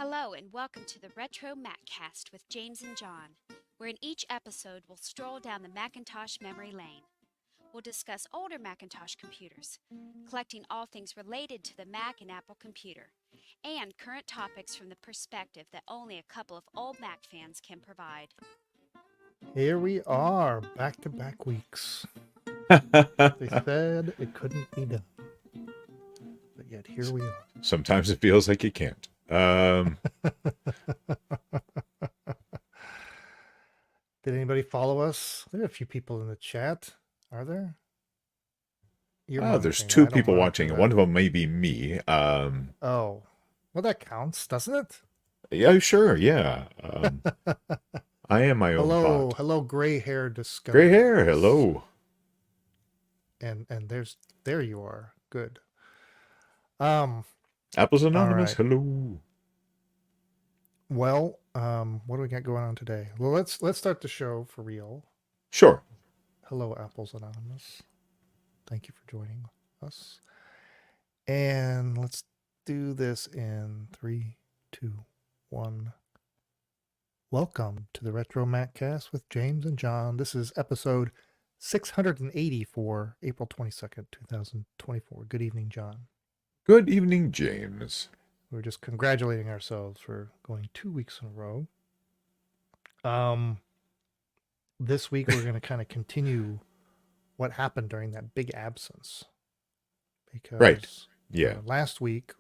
Hello and welcome to the RetroMacCast with James and John, where in each episode we'll stroll down the Macintosh memory lane. We'll discuss older Macintosh computers, collecting all things related to the Mac and Apple computer, and current topics from the perspective that only a couple of old Mac fans can provide. Here we are, back-to-back weeks. They said it couldn't be done, but yet here we are. Sometimes it feels like you can't. Did anybody follow us? There are a few people in the chat. Are there? There's two people watching. One of them may be me. Oh, well, that counts, doesn't it? Yeah, sure. Yeah. I am my own pot. Hello, gray-haired discovery. Gray hair. Hello. And there you are. Good. Apples Anonymous. Right. Hello. Well, what do we got going on today? Well, let's start the show for real. Sure. Hello, Apples Anonymous. Thank you for joining us. And let's do this in 3, 2, 1. Welcome to the RetroMacCast with James and John. This is episode 680 for April 22nd, 2024. Good evening, John. Good evening, James. We're just congratulating ourselves for going 2 weeks in a row. This week we're going to kind of continue what happened during that big absence. Because right. Yeah. Last week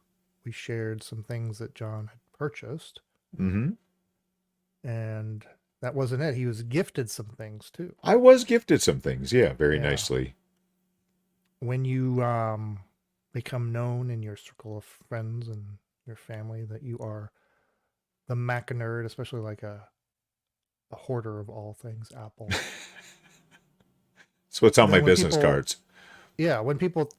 we shared some things that John had purchased. Mm-hmm. And that wasn't it. He was gifted some things too. I was gifted some things, very nicely. When you become known in your circle of friends and your family that you are the Mac nerd, especially like a hoarder of all things Apple. So it's on my business cards. Yeah, when people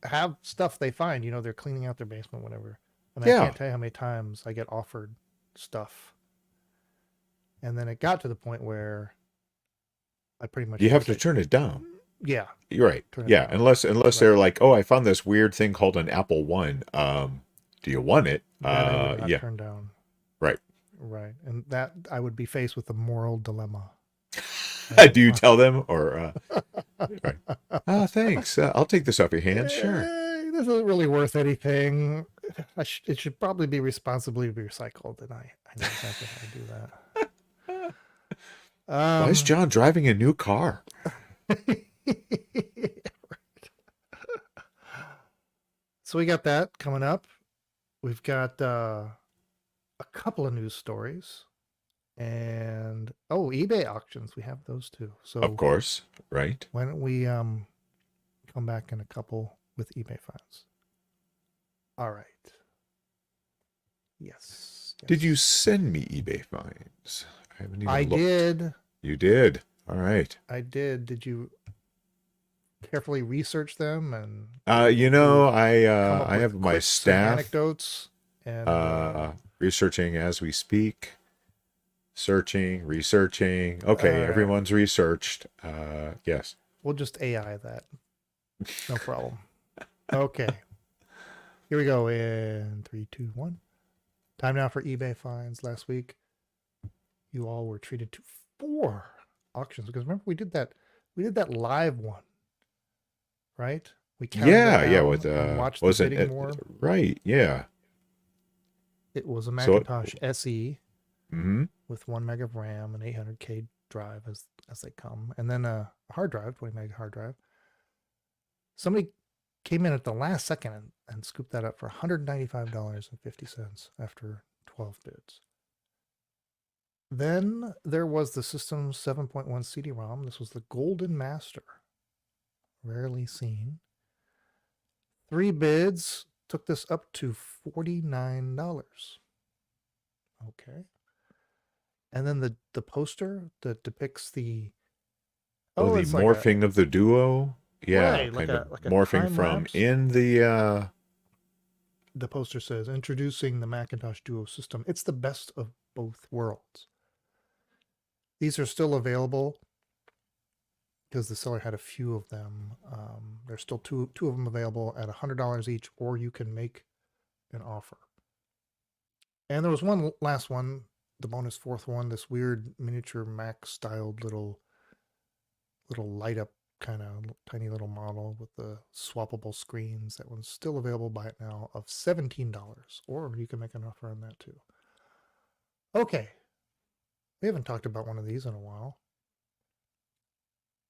have stuff they find, they're cleaning out their basement, whatever. And I can't tell you how many times I get offered stuff. And then it got to the point where I pretty much... You have to turn it down. Yeah. You're right. Yeah, unless they're like, oh, I found this weird thing called an Apple One. Do you want it? I would not turn down. Right. Right. And that I would be faced with a moral dilemma. Do you tell them or right? Oh, thanks. I'll take this off your hands. Sure. This isn't really worth anything. It should probably be responsibly recycled, and I know exactly how to do that. Why is John driving a new car? So we got that coming up. We've got a couple of news stories. And eBay auctions, we have those too. So of course, right. Why don't we come back in a couple with eBay finds? All right. Yes. Did you send me eBay finds? I haven't even looked. Did. You did. All right. I did. Did you carefully research them and I have my staff anecdotes and researching as we speak. Searching, researching. Okay, everyone's researched. Yes. We'll just AI that. No problem. Okay. Here we go in 3, 2, 1. Time now for eBay finds. Last week, you all were treated to 4 auctions because remember we did that live one, right? We counted with watched the bidding war. Right. Yeah. It was a Macintosh SE. Mm-hmm. With 1 meg of RAM and 800K drive as they come, and then a hard drive, 20 meg hard drive. Somebody came in at the last second and scooped that up for $195.50 after 12 bids. Then there was the System 7.1 CD-ROM. This was the Golden Master. Rarely seen. 3 bids took this up to $49. Okay. And then the poster that depicts the morphing of the Duo. Yeah, right, like a morphing from lapse. in the poster says, introducing the Macintosh Duo system. It's the best of both worlds. These are still available because the seller had a few of them. There's still two of them available at $100 each, or you can make an offer. And there was one last one, the bonus fourth one, this weird miniature Mac styled little light up kind of tiny little model with the swappable screens. That one's still available by it now of $17, or you can make an offer on that too. Okay, we haven't talked about one of these in a while.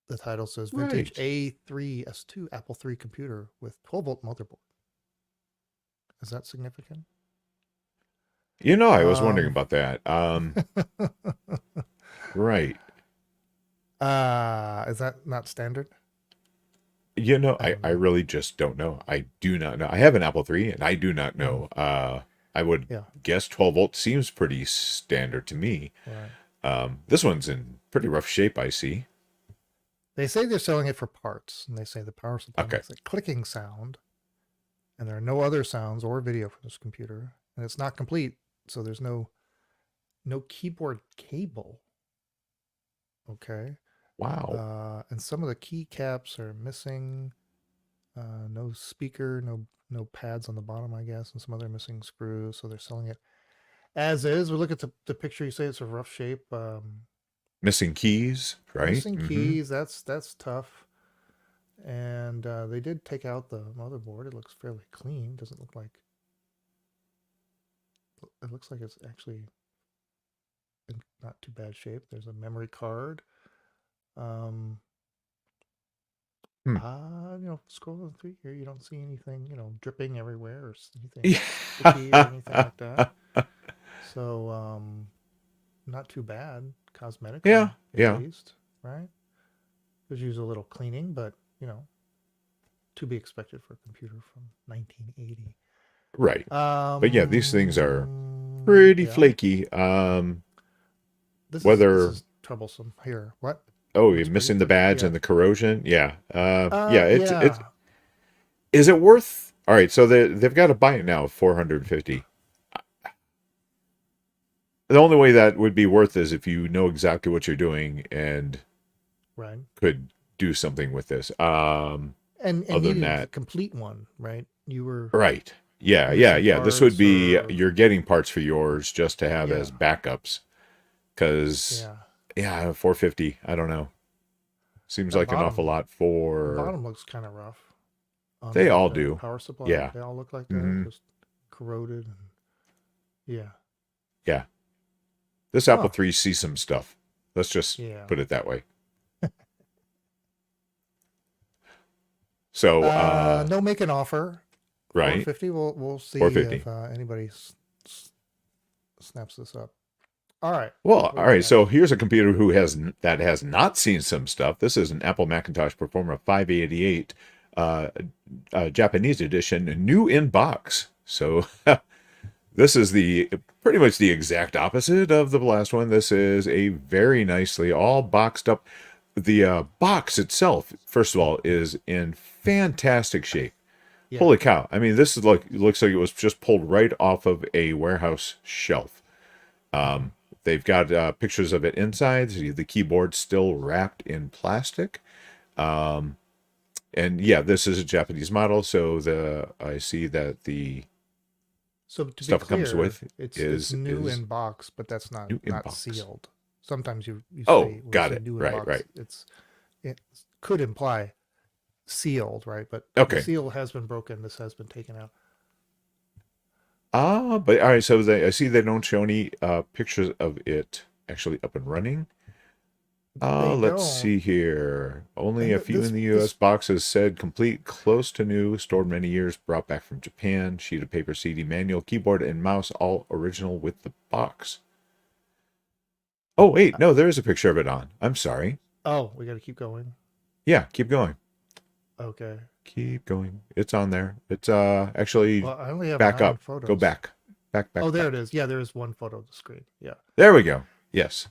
The title says vintage Right. A3S2 Apple III computer with 12-volt motherboard. Is that significant? I was wondering about that. Right. Is that not standard? I I don't know. really just don't know. I do not know. I have an Apple III, and I do not Mm, know. I would yeah, guess 12 volt seems pretty standard to me. right. This one's in pretty rough shape, I see. They say they're selling it for parts, and they say the power supply Okay. makes a clicking sound, and there are no other sounds or video from this computer, and it's not complete, so there's no keyboard cable. Okay. Wow. And some of the keycaps are missing. No speaker, no pads on the bottom, I guess, and some other missing screws. So they're selling it as is. We look at the picture. You say it's a rough shape. Missing keys, right? Missing Mm-hmm. keys. That's tough. And they did take out the motherboard. It looks fairly clean. Doesn't look like. It looks like it's actually in not too bad shape. There's a memory card. Um, Hmm. Scrolling through here, you don't see anything, dripping everywhere or anything sticky or anything Yeah. like that. So, not too bad Yeah. cosmetically, at Yeah. least, right? Could use a little cleaning, but to be expected for a computer from 1980. Right. But yeah, these things are pretty Yeah. flaky. This Whether is troublesome. Here, what? you're Looks pretty missing the flaky. badge Yeah. and the corrosion. Yeah. Yeah. It's Yeah. is it worth? All right. So they've got to buy it now, 450. The only way that would be worth is if you know exactly what you're doing and Right. could do something with this. And Other than needed a that, complete one, right? You were right. Yeah, yeah, missing yeah. This would parts be or you're getting parts for yours just to have yeah, as backups. Because, yeah. yeah, 450. I don't know. Seems That like an awful bottom lot for. bottom looks kind of rough on They the all do. power supply. Yeah. They all look like that, Hmm. just corroded and yeah. Yeah. This Huh. Apple III sees some stuff. Let's just Yeah. put it that way. So, No make an offer. right. 450. We'll see if 450. anybody snaps this up. All right. Well, What do all we right. got So next? here's a computer that has not seen some stuff. This is an Apple Macintosh Performer 588, uh, Japanese edition, new in box. So this is the pretty much the exact opposite of the last one. This is a very nicely all boxed up. The box itself, first of all, is in fantastic shape. Yeah. Holy cow! I mean, this is looks like it was just pulled right off of a warehouse shelf. Mhm. They've got pictures of it inside. The keyboard's still wrapped in plastic. Um, and yeah, this is a Japanese model, so I see that the So to be stuff it comes clear, with it's new is in box, but that's not new in not box. sealed. Sometimes you Oh, say when you got say it. new in Right, box, right. it could imply sealed, right? But the Okay. seal has been broken. This has been taken out. But all right. So I see they don't show any pictures of it actually up and running. They Let's don't. see here. Only And a few in the U.S. this boxes said complete, close to new, stored many years, brought back from Japan. Sheet of paper, CD, manual, keyboard, and mouse, all original with the box. Oh wait, no, there is a picture of it on. I'm sorry. oh, we got to keep going. Yeah, keep going. Okay. Keep going. It's on there. It's actually Well, I only have back 9 up. Go photos. back. Back, Oh, there it back. is. Yeah, there is one photo of the screen. Yeah. There we go. Yes.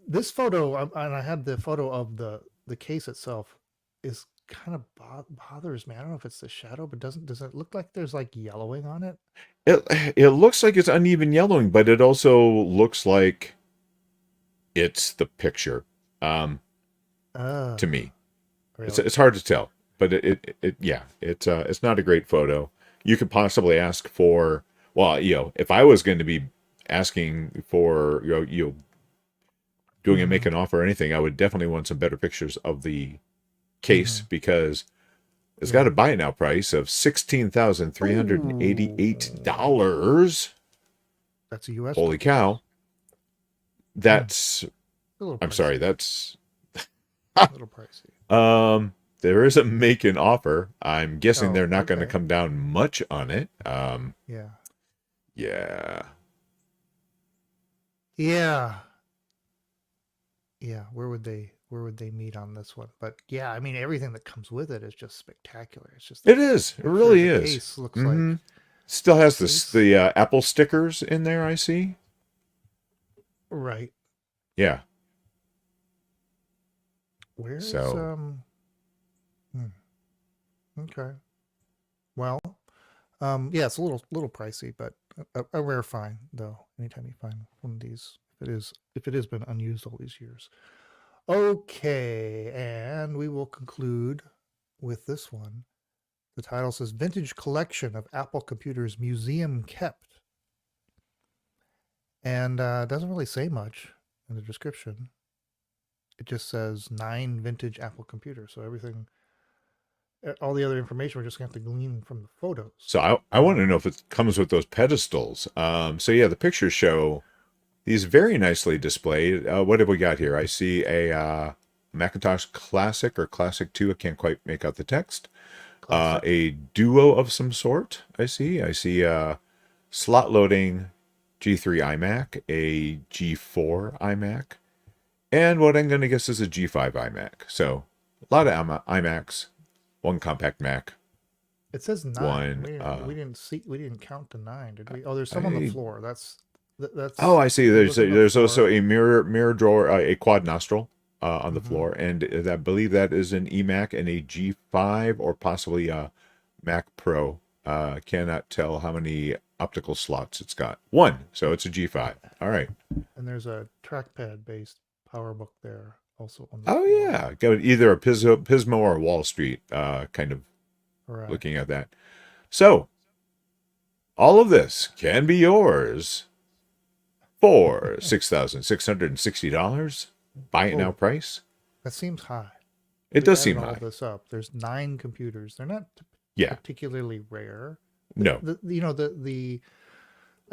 This photo, and I had the photo of the case itself, is kind of bothers me. I don't know if it's the shadow, but does it look like there's like yellowing on it? It looks like it's uneven yellowing, but it also looks like it's the picture. Uh, To me, really? it's hard to tell, but yeah, it's not a great photo. You could possibly ask for Well, if I was going to be asking for, doing a make an offer or anything, I would definitely want some better pictures of the case because it's got a buy it now price of $16,388. That's a U.S. Holy price. cow. That's, A little I'm pricey. sorry, that's, A little pricey. there is a make an offer. I'm guessing Oh, they're not going to okay. come down much on it. Yeah. Yeah. Yeah. Yeah. Where would they meet on this one? But yeah, I mean, everything that comes with it is just spectacular. It's just It is. It really the is. case looks like Still has case. the Apple stickers in there, I see. Right. Yeah. Where's okay. Well, yeah, it's a little pricey, but a rare find though. Anytime you find one of these, if it has been unused all these years. Okay, and we will conclude with this one. The title says Vintage Collection of Apple Computers Museum Kept. And it doesn't really say much in the description. It just says 9 vintage Apple computers. So everything, all the other information, we're just going to have to glean from the photos. So I want to know if it comes with those pedestals. So yeah, the pictures show these very nicely displayed. What have we got here? I see a Macintosh Classic or Classic 2. I can't quite make out the text. A Duo of some sort. I see a slot loading G3 iMac, a G4 iMac, and what I'm going to guess is a G5 iMac. So a lot of iMacs, one compact Mac. It says 9. One. We didn't count to 9, did we? Oh, there's some on the floor. That's. Oh, I see. There's also a mirror drawer, a quad nostril on the floor, and I believe that is an eMac and a G5 or possibly a Mac Pro. Cannot tell how many optical slots it's got. 1, so it's a G5. All right. And there's a trackpad based PowerBook there also on the Oh floor. yeah, got either a Pismo or a Wall Street. Kind of Right. looking at that. So all of this can be yours for $6,660. Buy it now price. That seems high. It does seem all high. this up. There's 9 computers. They're not Yeah. particularly rare. No. I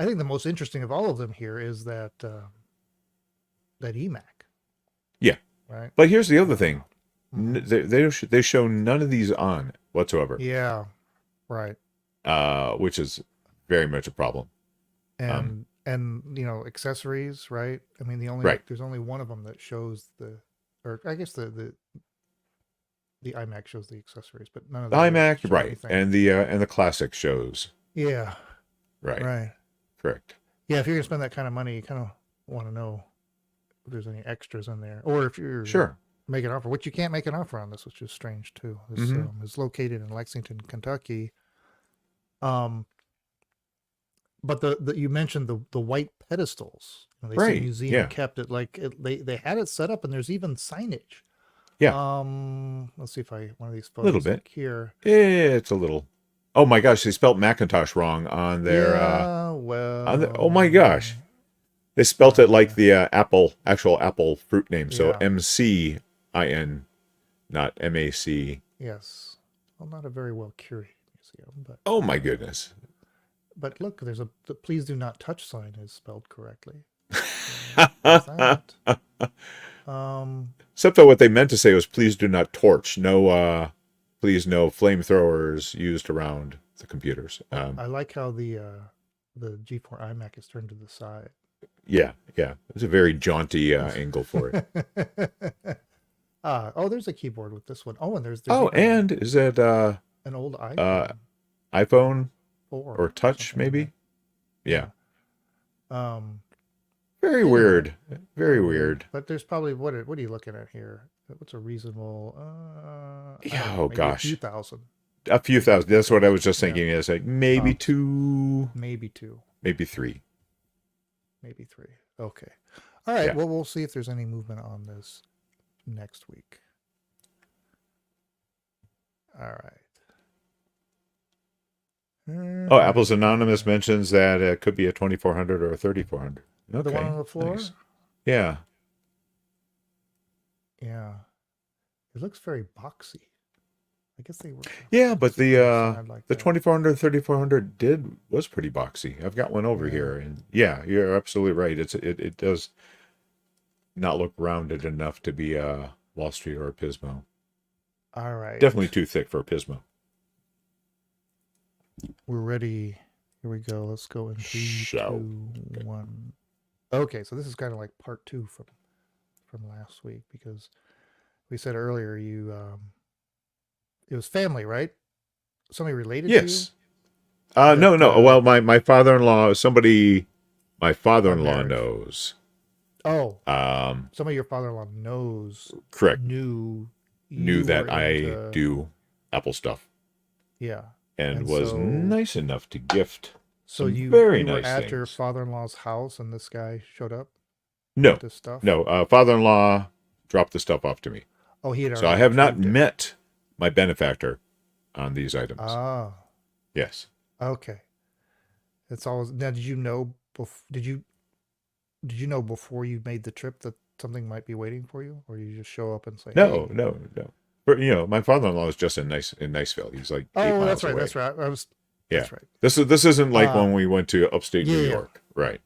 think the most interesting of all of them here is that eMac. Yeah. Right. But here's the other thing. They show none of these on whatsoever. Yeah. Right. Which is very much a problem. And accessories, right? I mean, there's only one of them that shows I guess the iMac shows the accessories, but none of the iMac, right? Anything. And the classic shows. Yeah. Right. Right. Correct. Yeah, if you're gonna spend that kind of money, you kind of want to know if there's any extras in there, or if you're making an offer, which you can't make an offer on this, which is strange too. This is located in Lexington, Kentucky. But you mentioned the white pedestals. They say museum kept it. They had it set up, and there's even signage. Yeah. Let's see if one of these photos. A little bit here. It's a little. Oh my gosh, they spelled Macintosh wrong on their. Oh my gosh, they spelt it like the actual Apple fruit name. So MCIN, not MAC. Yes. Well, not a very well curated museum, but. Oh my goodness. But look, there's the "Please do not touch" sign is spelled correctly. Except that what they meant to say was "Please do not torch." No, please no flamethrowers used around the computers. I like how the G4 iMac is turned to the side. Yeah, it's a very jaunty angle for it. There's a keyboard with this one. Oh, and there's and is it an old iPhone? iPhone. Or touch, maybe. Like very weird. Very weird. But there's probably what are you looking at here? What's a reasonable? Gosh, a few thousand. A few thousand. That's what I was just thinking. Is like maybe 2, maybe 2, maybe 3, maybe 3. Okay. All right. Yeah. Well, we'll see if there's any movement on this next week. All right. Oh, Apple's Anonymous mentions that it could be a 2400 or a 3400. Okay. The one on the floor? Nice. Yeah. Yeah. It looks very boxy. I guess they were. Yeah, but the like the that. 2400 3400 was pretty boxy. I've got one over Yeah. here, and yeah, you're absolutely right. It does not look rounded enough to be a Wall Street or a Pismo. All right. Definitely too thick for a Pismo. We're ready. Here we go. Let's go in 3, Show. 2, 1. Okay, so this is kind of like part 2 from last week, because we said earlier you it was family, right? Somebody related Yes. to you? No. That, Well, my father-in-law, my father-in-law marriage. knows. Oh, Um, some of your father-in-law correct. knew That were I into- do Apple stuff, Yeah. and And was so- nice enough to gift. So Some you very were nice at your things. father-in-law's house, and this guy showed up No, with this stuff. no. Father-in-law dropped the stuff off to me, Oh, he had so I already have not approved it. met my benefactor on these items. Ah, Yes. okay. It's always now. Did you know? Did you know before you made the trip that something might be waiting for you, or you just show up and say, No, "Hey." no. But my father-in-law is just in Niceville. He's like 8 Oh, miles that's right. away. That's right. Yeah. That's right. This isn't like when we went to upstate New yeah. York, right?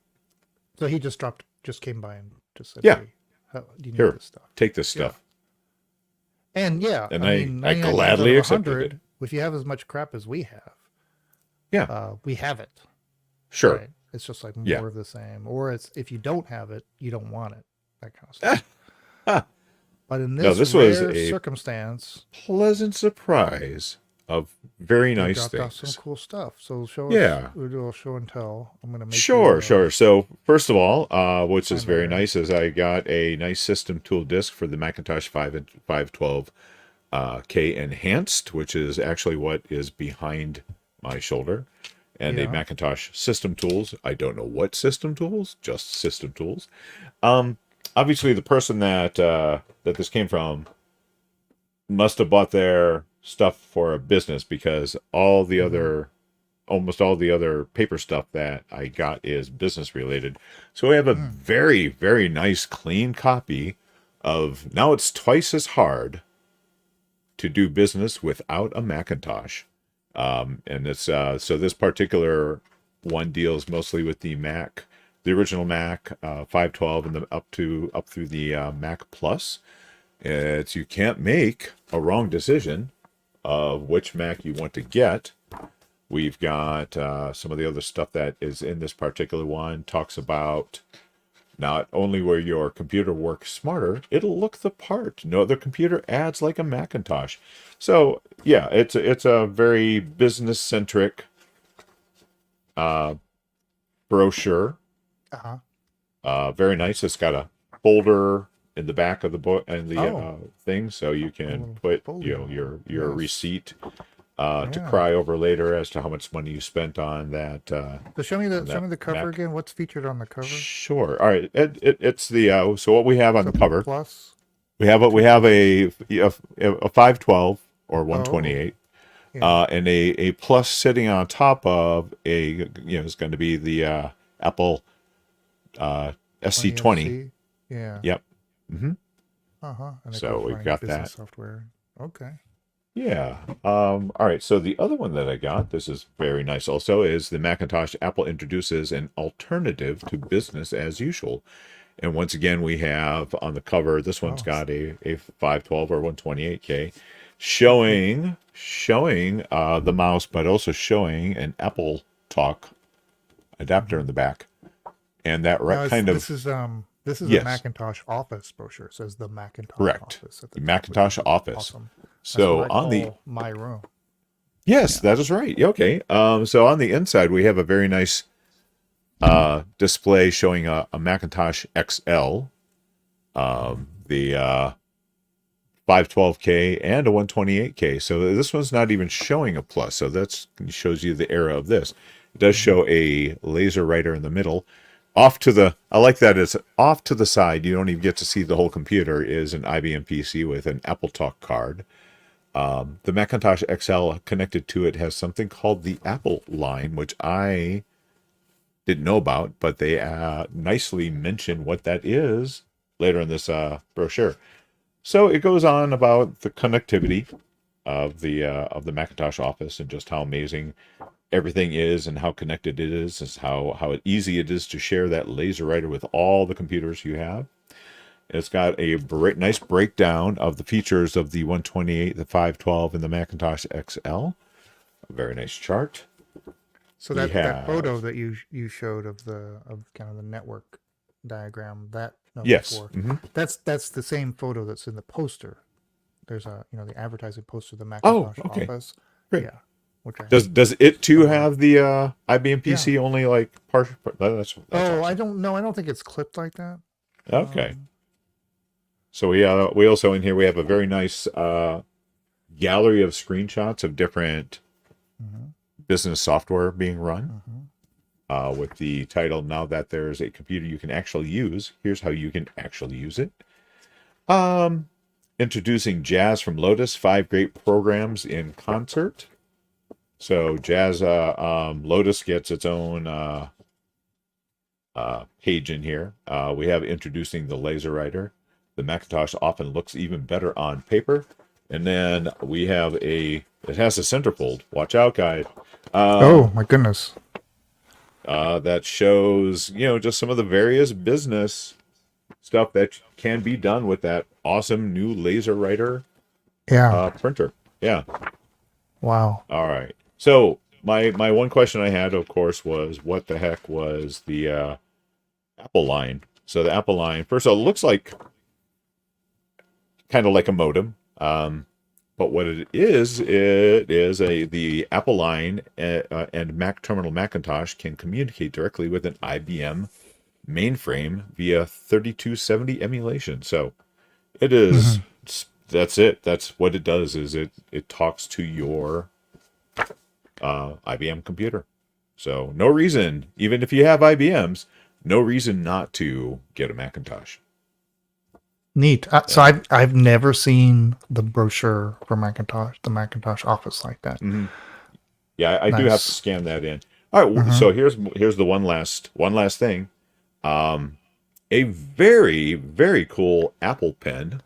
So he just came by and just said, Yeah. "Hey, do you need Here. this stuff?" Take this stuff. And yeah, And I I mean, 99 times gladly out of accepted 100, if you have as much crap as we have, we have it. Sure. Right? It's just like more Yeah. of the same. Or it's if you don't have it, you don't want it. That kind of stuff. But in No, this this was rare a circumstance, Pleasant surprise of very they nice dropped off things. some cool stuff. So show Yeah. us. We'll do a show and tell. I'm gonna make Sure. you, So first of all, which is very Primary. nice, is I got a nice system tool disc for the Macintosh 5 and 512 K Enhanced, which is actually what is behind my shoulder, and a Yeah. Macintosh System Tools. I don't know what system tools, just system tools. Obviously, the person that this came from must have bought their stuff for a business, because almost all the other paper stuff that I got is business related. So we have a very, very nice clean copy of, now it's twice as hard to do business without a Macintosh. And it's so this particular one deals mostly with the Mac, the original Mac 512, and up through the Mac Plus. You can't make a wrong decision of which Mac you want to get. We've got some of the other stuff that is in this particular one. Talks about not only will your computer work smarter, it'll look the part. No other computer adds like a Macintosh. So yeah, it's a very business centric brochure. Very nice. It's got a folder in the back of the book and the thing, so you can put your Yes. receipt to cry over later as to how much money you spent on that. So show me the cover Mac. again. What's featured on the cover? Sure. All right. It's the so what we have on the cover. Plus. We have a 512 or 128, and a plus sitting on top of it's going to be the Apple SC20. Yeah. Yep. Mm-hmm. And So of course we've running got business that. software. Okay. Yeah. All right. So the other one that I got, this is very nice also, is the Macintosh. Apple introduces an alternative to business as usual. And once again, we have on the cover, this one's got a 512 or 128K showing the mouse, but also showing an Apple Talk adapter in the back. And that This is Yes. a Macintosh Office brochure. It says the Macintosh Correct. Office. At The top, Macintosh which is Office. Awesome. So That's what I on the call my room. Yes, that is right. Okay. So on the inside, we have a very nice display showing a Macintosh XL, the 512K and a 128K. So this one's not even showing a plus. So that shows you the era of this. It does show a laser writer in the middle. I like that it's off to the side. You don't even get to see the whole computer. Is an IBM PC with an Apple Talk card. The Macintosh XL connected to it has something called the Apple line, which I didn't know about, but they nicely mention what that is later in this brochure. So it goes on about the connectivity of the Macintosh Office and just how amazing everything is and how connected it is how easy it is to share that laser writer with all the computers you have. It's got a nice breakdown of the features of the 128, the 512, and the Macintosh XL. A very nice chart. So We that photo have- that you showed of kind of the network diagram, that no, Yes. before, Mhm. that's the same photo that's in the poster. There's the advertising poster of the Oh, Macintosh okay. Office. Great. Yeah. Which I Does it too somewhere. have the IBM PC only like partial? That's I awesome. don't know. I don't think it's clipped like that. Okay. So we also in here we have a very nice gallery of screenshots of different Mhm, business software being run. mhm. With the title, now that there's a computer you can actually use, here's how you can actually use it. Introducing Jazz from Lotus, 5 great programs in concert. So Jazz, Lotus gets its own page in here. We have introducing the laser writer. The Macintosh often looks even better on paper. And then we have it has a centerfold. Watch out, guys. Oh my goodness. That shows, just some of the various business stuff that can be done with that awesome new laser writer Yeah. printer. Yeah. Wow. All right. So my one question I had, of course, was what the heck was the Apple line? So the Apple line, first of all, it looks like kind of like a modem. But what it is the Apple line and Mac Terminal Macintosh can communicate directly with an IBM mainframe via 3270 emulation. So it is. Mhm. That's it. That's what it does. Is it talks to your IBM computer. So no reason, even if you have IBMs, no reason not to get a Macintosh. Neat. So I've never seen the brochure for Macintosh, the Macintosh Office like that. Mm-hmm. Yeah, I do have to Nice. scan that in. All right, Mhm. so here's the one last thing. A very very cool Apple Pen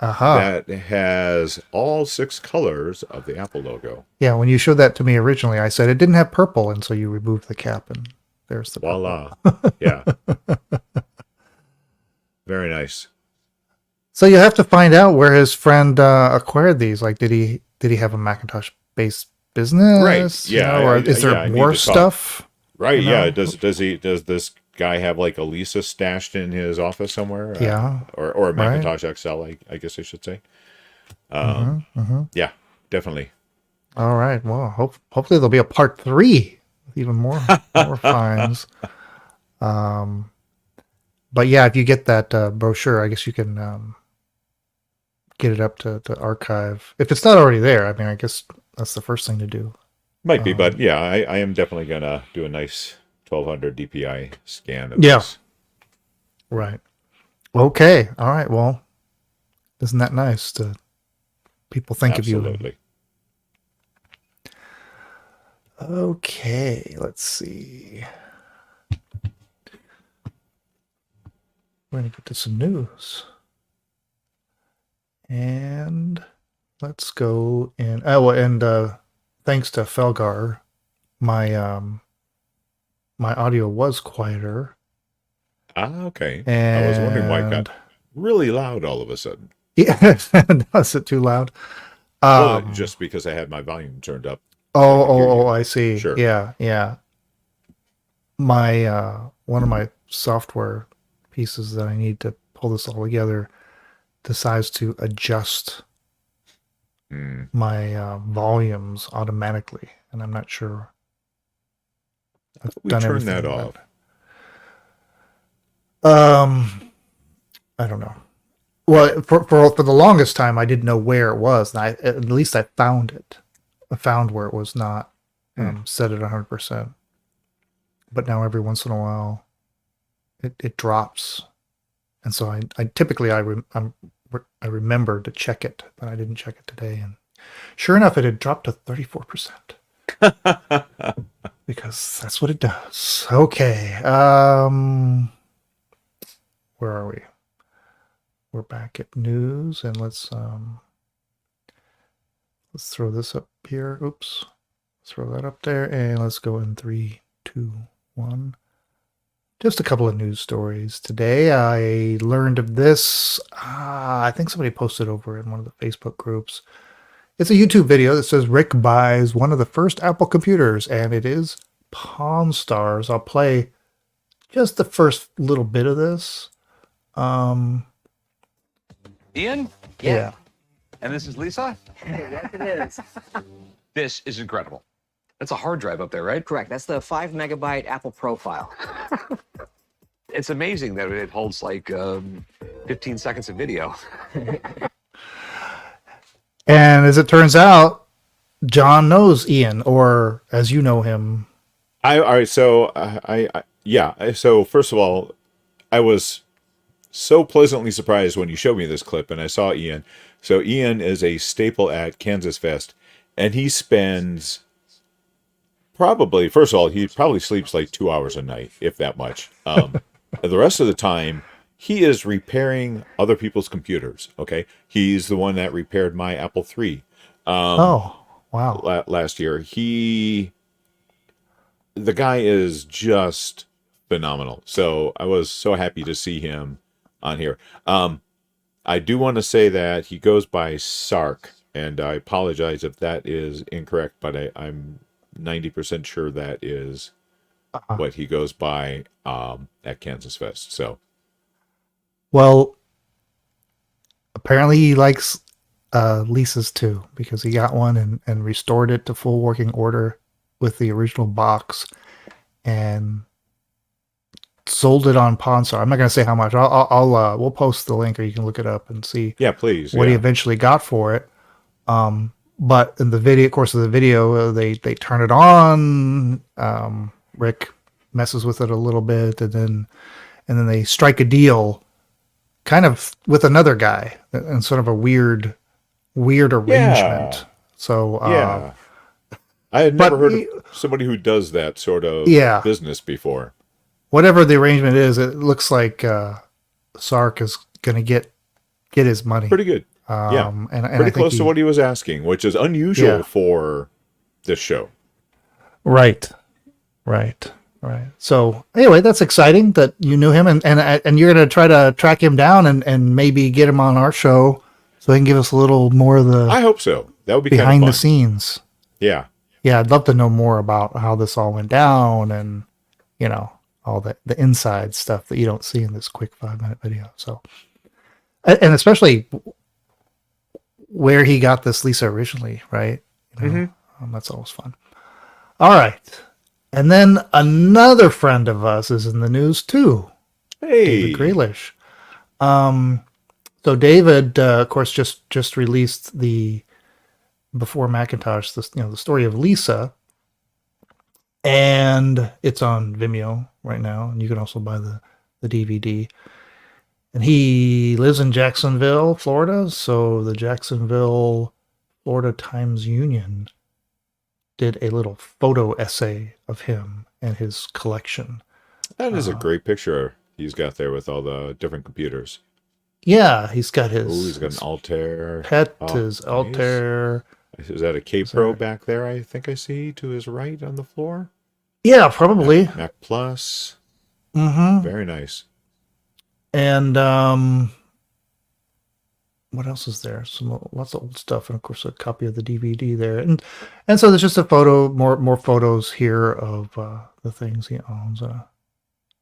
Aha. that has all 6 colors of the Apple logo. Yeah, when you showed that to me originally, I said it didn't have purple, and so you removed the cap, and there's the purple. Voila! Yeah, very nice. So you have to find out where his friend acquired these. Like, did he have a Macintosh-based business? Right? Yeah, Or is there I need more to talk. stuff? Right? You Yeah. know? Does this guy have like a Lisa stashed in his office somewhere? Yeah. Or a Right. Macintosh XL? I guess I should say. Mm-hmm. Yeah, definitely. All right. Well, hopefully there'll be a part 3 with even more finds. But yeah, if you get that brochure, I guess you can get it up to archive. If it's not already there, I mean, I guess that's the first thing to do. Might be, but yeah, I am definitely gonna do a nice 1200 DPI scan of Yeah. this. Right. Okay. All right. Well, isn't that nice to people think of you? Absolutely. Okay. Let's see. We're going to get to some news. And let's go in. Oh, and thanks to Felgar, my my audio was quieter. Okay. And I was wondering why it got really loud all of a sudden. yeah, is it too loud? Well, just because I had my volume turned up. I see. Sure. Yeah. My one of my software pieces that I need to pull this all together decides to adjust my volumes automatically, and I'm not sure. We turned that off. I don't know. Well, for the longest time, I didn't know where it was, and at least I found it. I found where it was not set at 100%. But now every once in a while, it drops, and so I typically I'm I remembered to check it, but I didn't check it today. And sure enough, it had dropped to 34%. Because that's what it does. Okay. Where are we? We're back at news, and let's throw this up here. Oops. Throw that up there, and let's go in 3, 2, 1. Just a couple of news stories. Today I learned of this. I think somebody posted over in one of the Facebook groups. It's a YouTube video that says Rick buys one of the first Apple computers, and it is Pawn Stars. I'll play just the first little bit of this. Ian? Yeah. And this is Lisa? Yes, it is. This is incredible. That's a hard drive up there, right? Correct. That's the 5 megabyte Apple profile. It's amazing that it holds like 15 seconds of video. And as it turns out, John knows Ian, or as you know him. All right. So yeah. So first of all, I was so pleasantly surprised when you showed me this clip and I saw Ian. So Ian is a staple at Kansas Fest, and he spends first of all, he probably sleeps like 2 hours a night, if that much. The rest of the time, he is repairing other people's computers. Okay, he's the one that repaired my Apple III. Oh, wow! Last year, the guy is just phenomenal. So I was so happy to see him on here. I do want to say that he goes by Sark, and I apologize if that is incorrect, but I'm 90% sure that is what he goes by at Kansas Fest. So, well, apparently he likes Lisa's too, because he got one and restored it to full working order with the original box and sold it on Pawn Stars. I'm not going to say how much. We'll post the link, or you can look it up and see. Yeah, please. What he eventually got for it. But in the course of the video, they turn it on. Rick messes with it a little bit, and then they strike a deal, kind of with another guy, in sort of a weird arrangement. Yeah. So yeah, I had never heard of somebody who does that sort of business before. Whatever the arrangement is, it looks like Sark is going to get his money. Pretty good. And pretty close to what he was asking, which is unusual for this show. Right. So anyway, that's exciting that you knew him, and you're going to try to track him down and maybe get him on our show so he can give us a little more of the. I hope so. That would be behind kind of fun. The scenes. Yeah. Yeah, I'd love to know more about how this all went down, and all the inside stuff that you don't see in this quick 5-minute video. So, and especially where he got this Lisa originally, right? That's always fun. All right. And then another friend of us is in the news too. Hey. David Grealish. So David, of course, just released the Before Macintosh, the story of Lisa, and it's on Vimeo right now, and you can also buy the DVD. And he lives in Jacksonville, Florida, so the Jacksonville, Florida Times-Union did a little photo essay of him and his collection. That is a great picture he's got there with all the different computers. Yeah, he's got his. He's got an Altair. His Altair. Is that a K Pro back there? I think I see to his right on the floor. Yeah, probably. Mac Plus. Mm-hmm. Very nice. And what else is there? Lots of old stuff, and of course a copy of the DVD there. And so there's just a photo, more photos here of the things he owns. A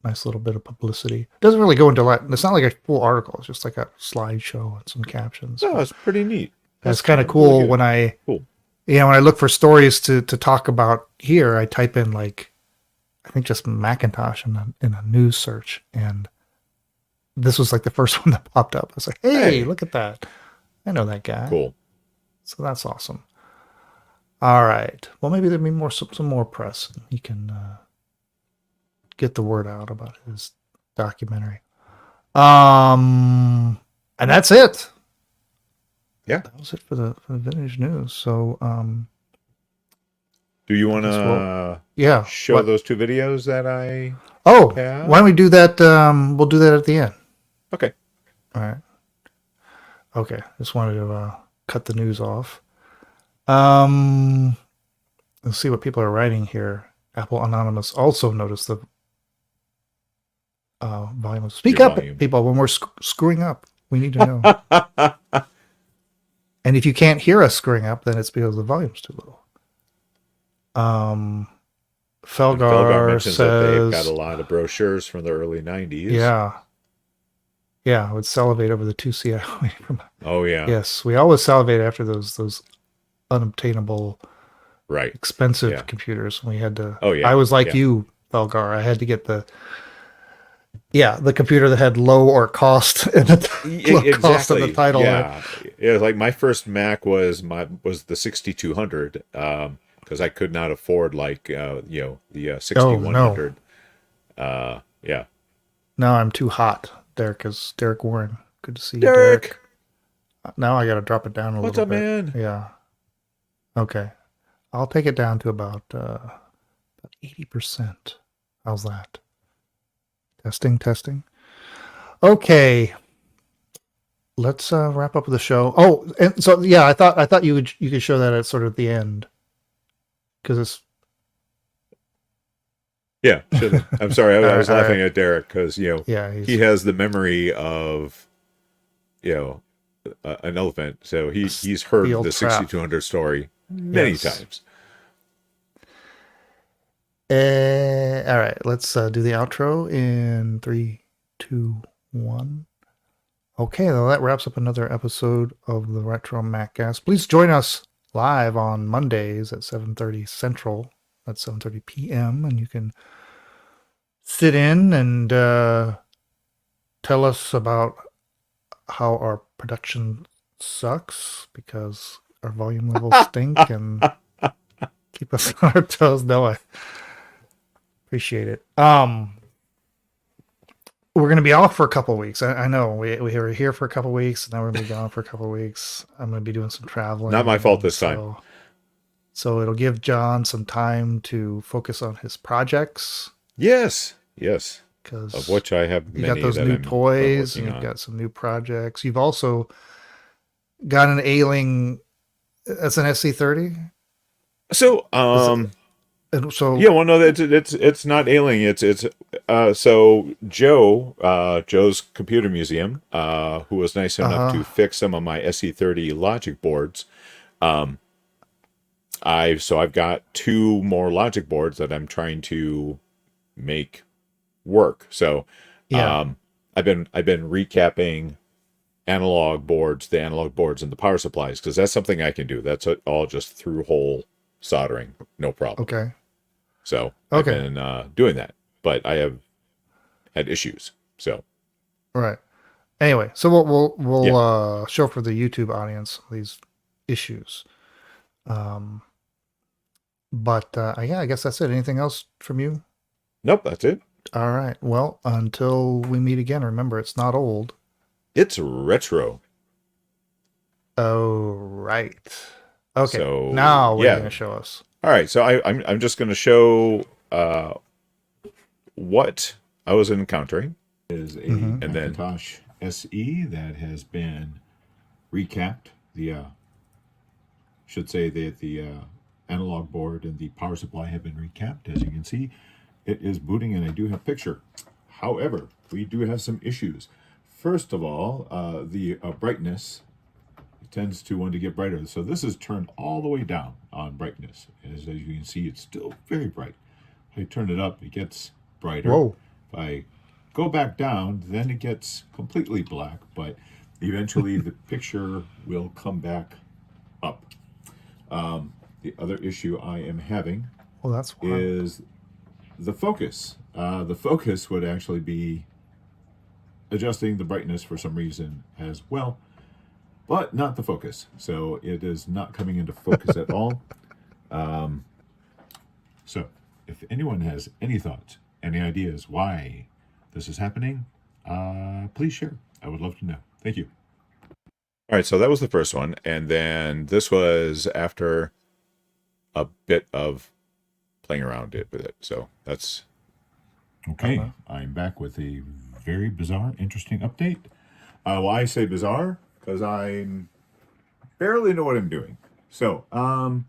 nice little bit of publicity. Doesn't really go into it's not like a full article. It's just like a slideshow and some captions. Oh, it's pretty neat. That's kind of cool. Really when I look for stories to talk about here, I type in I think just Macintosh in a news search, and this was like the first one that popped up. I was like, hey, look at that. I know that guy. Cool. So that's awesome. All right. Well, maybe there'll be some more press. He can get the word out about his documentary. And that's it. Yeah. That was it for the vintage news. So Do you want guess to yeah. show What? those 2 videos that I Oh, have? why don't we do that? We'll do that at the end. Okay. All right. Okay. Just wanted to cut the news off. Let's see what people are writing here. Apple Anonymous also noticed the volume. Speak Your up, volume. people, when we're screwing up. We need to know. And if you can't hear us screwing up, then it's because the volume's too low. And Felgar mentions says, that they've got a lot of brochures from the early 90s. Yeah, I would salivate over the 2CI. Oh, yeah. Yes, we always salivate after those unobtainable, Right. expensive Yeah. computers. We had to. Oh, yeah. I was like Yeah. you, Felgar. I had to get the computer that had low or cost in the low cost of the title. Yeah. Yeah, like my first Mac was the 6200 because I could not afford the 6100. Yeah. Now I'm too hot. Derek Warren. Good to see you, Derek. Derek. Now I got to drop it down a What's little up, bit. man? Yeah. Okay. I'll take it down to about 80%. How's that? Testing. Okay. Let's wrap up the show. Oh, and so yeah, I thought you could show that at sort of the end, because it's Yeah. Should I'm sorry. I was All right. laughing at Derek because yeah he has the memory of an elephant, so he's heard Steel the trap. 6200 story many Yes. times. All right, let's do the outro in 3, 2, 1. Okay, well, that wraps up another episode of the RetroMacCast. Please join us live on Mondays at 7:30 Central. That's 7:30 p.m. And you can sit in and tell us about how our production sucks because our volume levels stink and keep us on our toes. No, I appreciate it. We're going to be off for a couple of weeks. I know we were here for a couple of weeks, and now we're going to be gone for a couple of weeks. I'm going to be doing some traveling. Not my fault this time. So it'll give John some time to focus on his projects. Yes. Because Of which I have you many. got those that new I'm toys, and working you've on. got some new projects. You've also got an ailing. That's an SC30. So And so yeah, well, no, it's not ailing. It's so Joe's Computer Museum, who was nice enough to fix some of my SE30 logic boards. I've got 2 more logic boards that I'm trying to make work. So yeah, I've been recapping the analog boards and the power supplies, because that's something I can do. That's all just through hole soldering, no problem. okay. So Okay. I've been doing that, but I have had issues. So Right. Anyway, so we'll show for the YouTube audience these issues. But yeah, I guess that's it. Anything else from you? nope, that's it. All right. Well, until we meet again, remember it's not old. It's retro. Oh, right. Okay. So, now what are yeah. you going to show us? All right, so I'm just going to show what I was encountering is a Macintosh SE that has been recapped. Should say that the analog board and the power supply have been recapped. As you can see, it is booting, and I do have a picture. However, we do have some issues. First of all, the brightness tends to want to get brighter. So this is turned all the way down on brightness. As you can see, it's still very bright. If I turn it up, it gets brighter. Whoa. If I go back down, then it gets completely black, but eventually the picture will come back up. The other issue I am having That's wild. is the focus. The focus would actually be adjusting the brightness for some reason as well, but not the focus. So it is not coming into focus at all. So if anyone has any thoughts, any ideas why this is happening, please share. I would love to know. Thank you. All right, so that was the first one, and then this was after a bit of playing around with it. So that's okay. I'm back with a very bizarre, interesting update. Why I say bizarre? Because I barely know what I'm doing. So, And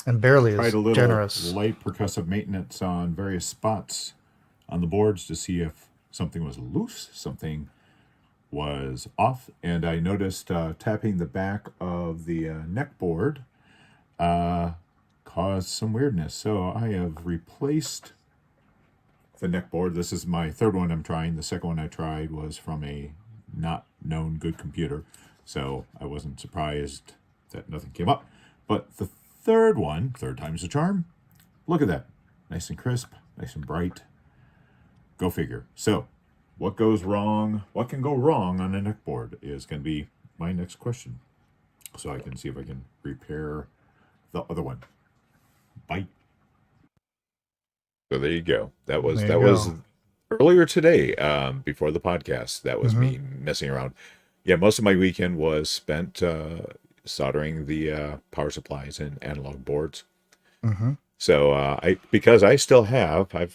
barely tried is a little generous. light percussive maintenance on various spots on the boards to see if something was loose, something was off, and I noticed tapping the back of the neck board caused some weirdness. So I have replaced the neck board. This is my third one I'm trying. The second one I tried was from a not known good computer, so I wasn't surprised that nothing came up. But the third one, third time's the charm. Look at that. Nice and crisp, nice and bright. Go figure. So, what goes wrong? What can go wrong on a neck board is going to be my next question. So I can see if I can repair the other one. Bye. So there you go. That was earlier today, before the podcast. That was me messing around. Yeah, most of my weekend was spent soldering the power supplies and analog boards. Mm-hmm. So I've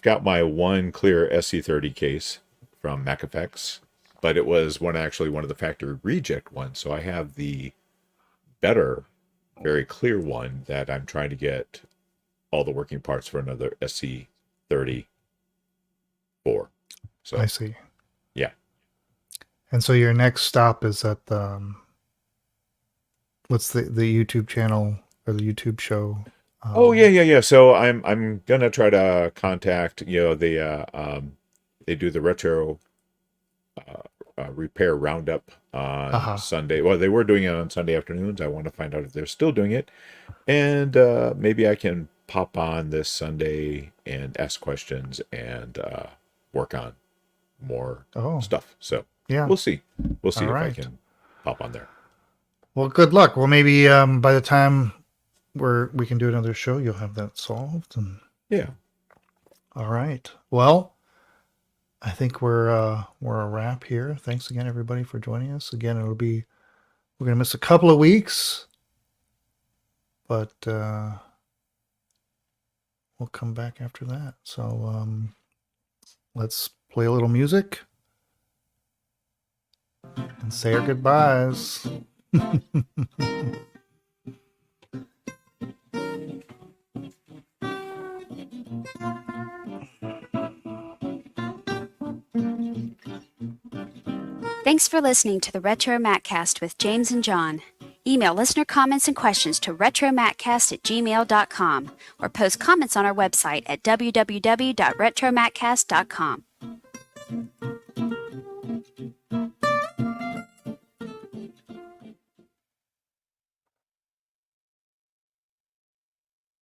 got my one clear SC30 case from MacFX, but it was one of the factory reject ones. So I have the better, very clear one that I'm trying to get all the working parts for another SC30 for. So I see. Yeah. And so your next stop is at what's the YouTube channel or the YouTube show? Yeah. So I'm gonna try to contact they do the retro repair roundup on Sunday. Well, they were doing it on Sunday afternoons. I want to find out if they're still doing it, and maybe I can pop on this Sunday and ask questions and work on more stuff. So yeah, we'll see. We'll see All if right. I can pop on there. Well, good luck. Well, maybe by the time we can do another show, you'll have that solved. And Yeah. all right. Well, I think we're a wrap here. Thanks again, everybody, for joining us. Again, we're gonna miss a couple of weeks, but we'll come back after that. So let's play a little music and say our goodbyes. Thanks for listening to the RetroMacCast with James and John. Email listener comments and questions to retromaccast@gmail.com or post comments on our website at www.retromaccast.com.